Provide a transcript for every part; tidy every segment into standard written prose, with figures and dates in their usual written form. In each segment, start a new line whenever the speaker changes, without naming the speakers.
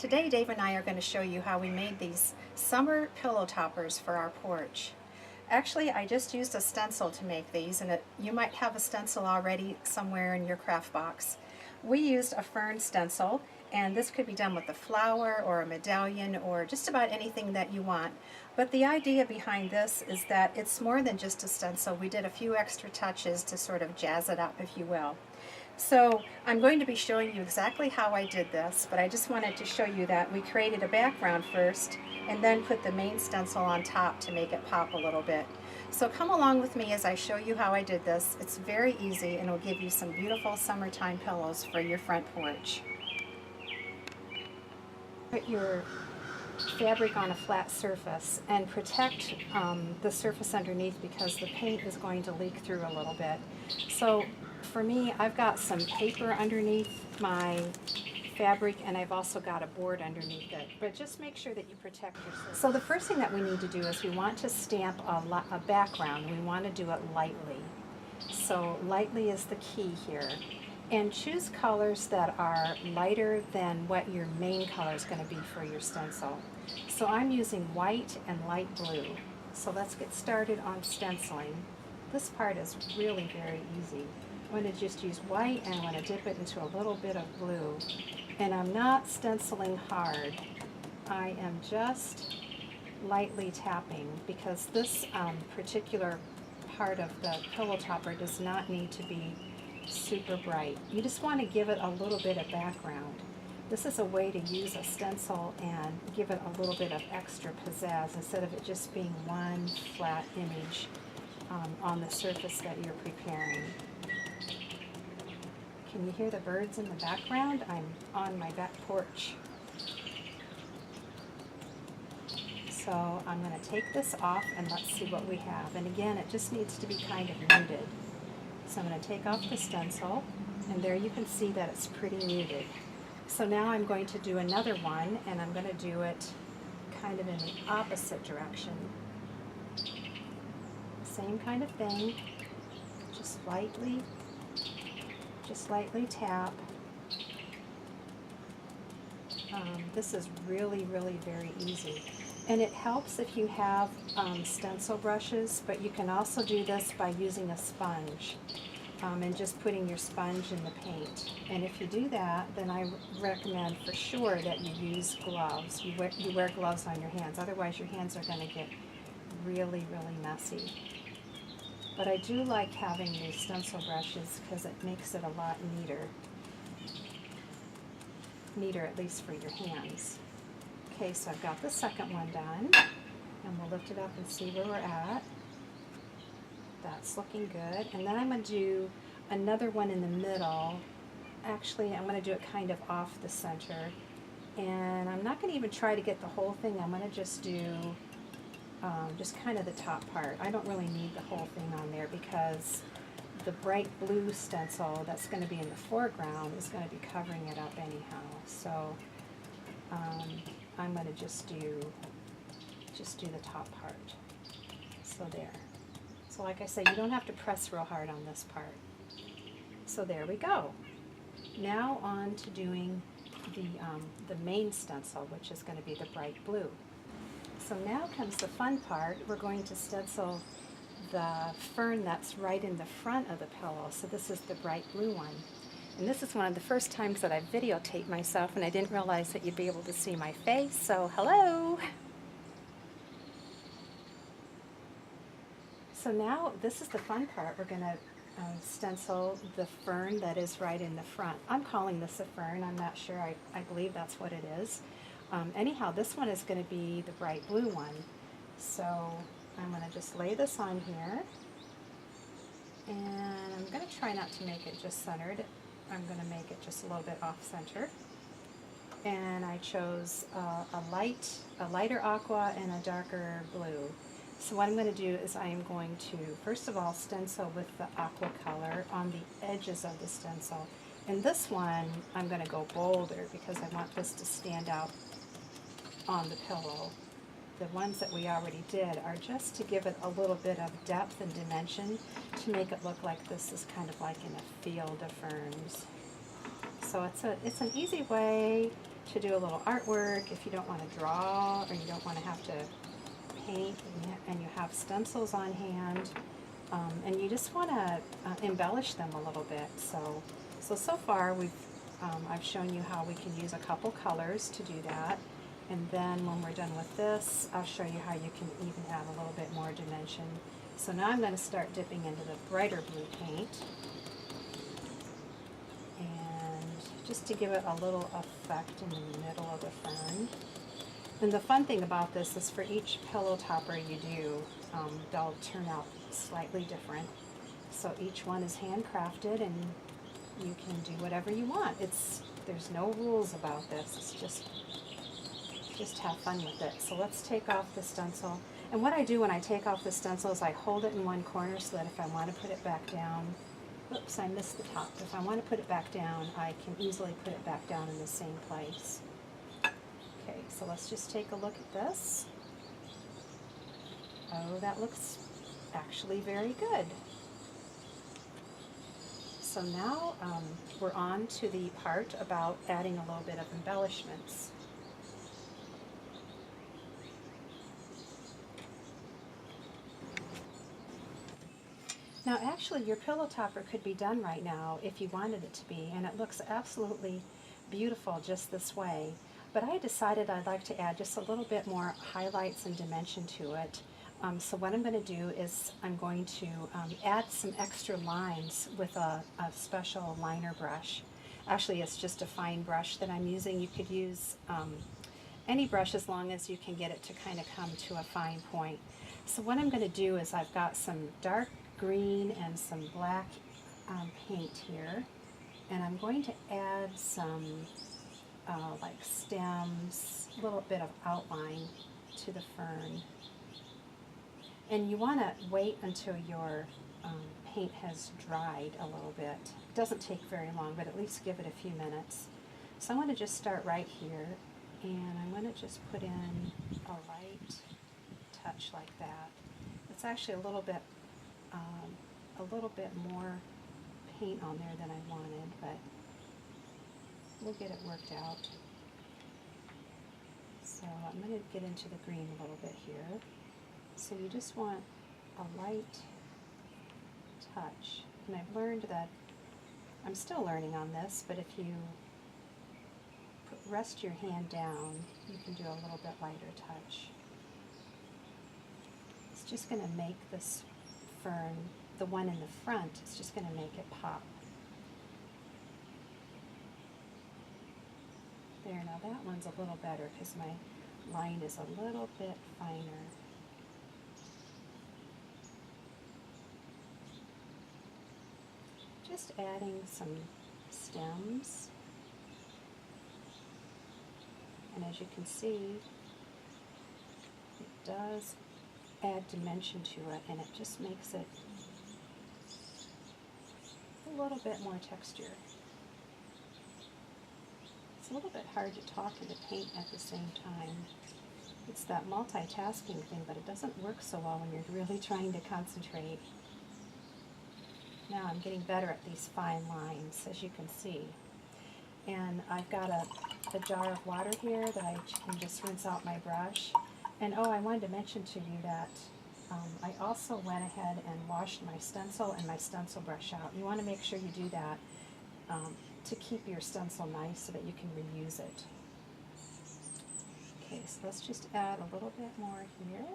today Dave and I are going to show you how we made these summer pillow toppers for our porch. Actually, I just used a stencil to make these, and you might have a stencil already somewhere in your craft box. We used a fern stencil, and this could be done with a flower or a medallion or just about anything that you want. But the idea behind this is that it's more than just a stencil. We did a few extra touches to sort of jazz it up, if you will. So I'm going to be showing you exactly how I did this, but I just wanted to show you that we created a background first and then put the main stencil on top to make it pop a little bit. So come along with me as I show you how I did this. It's very easy and will give you some beautiful summertime pillows for your front porch. Put your fabric on a flat surface and protect the surface underneath because the paint is going to leak through a little bit. So for me, I've got some paper underneath my fabric, and I've also got a board underneath it, but just make sure that you protect your surface. So the first thing that we need to do is we want to stamp a background. We want to do it lightly. So lightly is the key here. And choose colors that are lighter than what your main color is going to be for your stencil. So I'm using white and light blue. So let's get started on stenciling. This part is really very easy. I'm going to just use white and I'm going to dip it into a little bit of blue. And I'm not stenciling hard. I am just lightly tapping because this particular part of the pillow topper does not need to be super bright. You just want to give it a little bit of background. This is a way to use a stencil and give it a little bit of extra pizzazz instead of it just being one flat image on the surface that you're preparing. Can you hear the birds in the background? I'm on my back porch. So I'm going to take this off and let's see what we have. And again, it just needs to be kind of muted. So I'm going to take off the stencil, and there you can see that it's pretty muted. So now I'm going to do another one, and I'm going to do it kind of in the opposite direction. Same kind of thing, just lightly tap. This is really, really very easy. And it helps if you have stencil brushes, but you can also do this by using a sponge and just putting your sponge in the paint. And if you do that, then I recommend for sure that you use gloves. You wear gloves on your hands, otherwise your hands are going to get really, really messy. But I do like having these stencil brushes because it makes it a lot neater at least for your hands. Okay, so I've got the second one done, and we'll lift it up and see where we're at. That's looking good. And then I'm going to do another one in the middle. Actually, I'm going to do it kind of off the center. And I'm not going to even try to get the whole thing. I'm going to just do just kind of the top part. I don't really need the whole thing on there because the bright blue stencil that's going to be in the foreground is going to be covering it up anyhow. So I'm going to just do the top part. So there. So like I said, you don't have to press real hard on this part. So there we go. Now on to doing the main stencil, which is going to be the bright blue. So now comes the fun part. We're going to stencil the fern that's right in the front of the pillow. So this is the bright blue one. And this is one of the first times that I've videotaped myself, and I didn't realize that you'd be able to see my face, so hello! So now, this is the fun part. We're going to stencil the fern that is right in the front. I'm calling this a fern. I'm not sure. I believe that's what it is. Anyhow, this one is going to be the bright blue one. So I'm going to just lay this on here, and I'm going to try not to make it just centered. I'm going to make it just a little bit off center. And I chose a lighter aqua and a darker blue. So what I'm going to do is I am going to, first of all, stencil with the aqua color on the edges of the stencil. And this one, I'm going to go bolder because I want this to stand out on the pillow. The ones that we already did are just to give it a little bit of depth and dimension to make it look like this is kind of like in a field of ferns. So it's an easy way to do a little artwork, if you don't want to draw or you don't want to have to paint, and you have stencils on hand, and you just want to embellish them a little bit. So far I've shown you how we can use a couple colors to do that, and then when we're done with this, I'll show you how you can even add a little bit more dimension. So now I'm going to start dipping into the brighter blue paint, and just to give it a little effect in the middle of the fern. And the fun thing about this is for each pillow topper you do, they'll turn out slightly different. So each one is handcrafted, and you can do whatever you want. There's no rules about this. It's just have fun with it. So let's take off the stencil. And what I do when I take off the stencil is I hold it in one corner so that if I want to put it back down, oops, I missed the top. If I want to put it back down, I can easily put it back down in the same place. Okay, so let's just take a look at this. Oh, that looks actually very good. So now we're on to the part about adding a little bit of embellishments. Now actually your pillow topper could be done right now if you wanted it to be, and it looks absolutely beautiful just this way. But I decided I'd like to add just a little bit more highlights and dimension to it. So what I'm going to do is I'm going to add some extra lines with a special liner brush. Actually, it's just a fine brush that I'm using. You could use any brush as long as you can get it to kind of come to a fine point. So what I'm going to do is I've got some dark green and some black paint here, and I'm going to add some like stems, a little bit of outline to the fern. And you want to wait until your paint has dried a little bit. It doesn't take very long, but at least give it a few minutes. So I'm going to just start right here, and I'm going to just put in a light touch like that. It's actually a little bit more paint on there than I wanted, but we'll get it worked out. So I'm going to get into the green a little bit here. So you just want a light touch. And I've learned that, I'm still learning on this, but if you rest your hand down, you can do a little bit lighter touch. It's just going to make this fern, the one in the front, it's just going to make it pop. There, now that one's a little better because my line is a little bit finer. Just adding some stems, and as you can see, it does add dimension to it, and it just makes it a little bit more texture. It's a little bit hard to talk and to paint at the same time. It's that multitasking thing, but it doesn't work so well when you're really trying to concentrate. Now I'm getting better at these fine lines, as you can see. And I've got a jar of water here that I can just rinse out my brush. And oh, I wanted to mention to you that I also went ahead and washed my stencil and my stencil brush out. You want to make sure you do that to keep your stencil nice so that you can reuse it. Okay, so let's just add a little bit more here.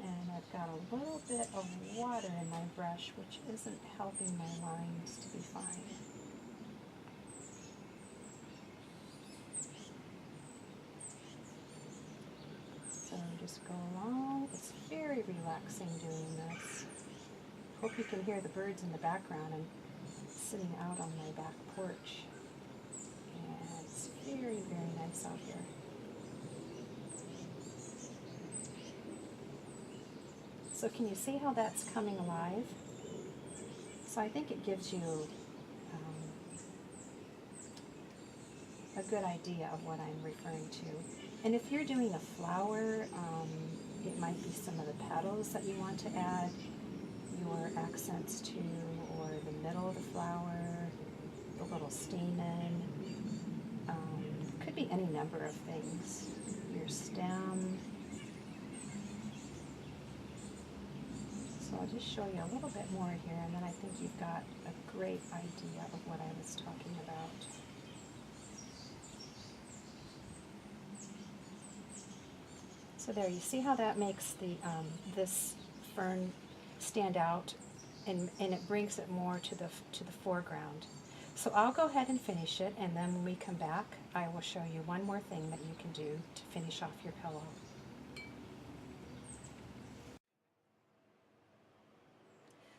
And I've got a little bit of water in my brush, which isn't helping my lines to be fine. So just go along. It's very relaxing doing this. Hope you can hear the birds in the background. I'm sitting out on my back porch, and it's very, very nice out here. So can you see how that's coming alive? So I think it gives you a good idea of what I'm referring to. And if you're doing a flower, it might be some of the petals that you want to add your accents to, or the middle of the flower, the a little stamen. Could be any number of things. Your stem. So I'll just show you a little bit more here, and then I think you've got a great idea of what I was talking about. So there, you see how that makes the this fern stand out, and it brings it more to the foreground. So I'll go ahead and finish it, and then when we come back, I will show you one more thing that you can do to finish off your pillow.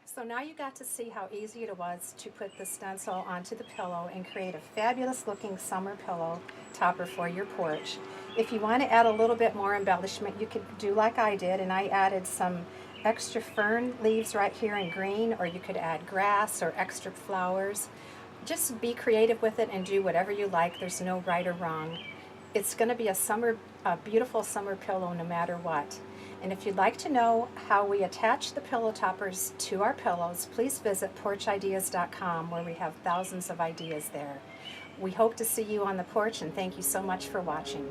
So now you got to see how easy it was to put the stencil onto the pillow and create a fabulous looking summer pillow topper for your porch. If you want to add a little bit more embellishment, you could do like I did, and I added some extra fern leaves right here in green, or you could add grass or extra flowers. Just be creative with it and do whatever you like. There's no right or wrong. It's going to be a beautiful summer pillow no matter what. And if you'd like to know how we attach the pillow toppers to our pillows, please visit porchideas.com, where we have thousands of ideas there. We hope to see you on the porch, and thank you so much for watching.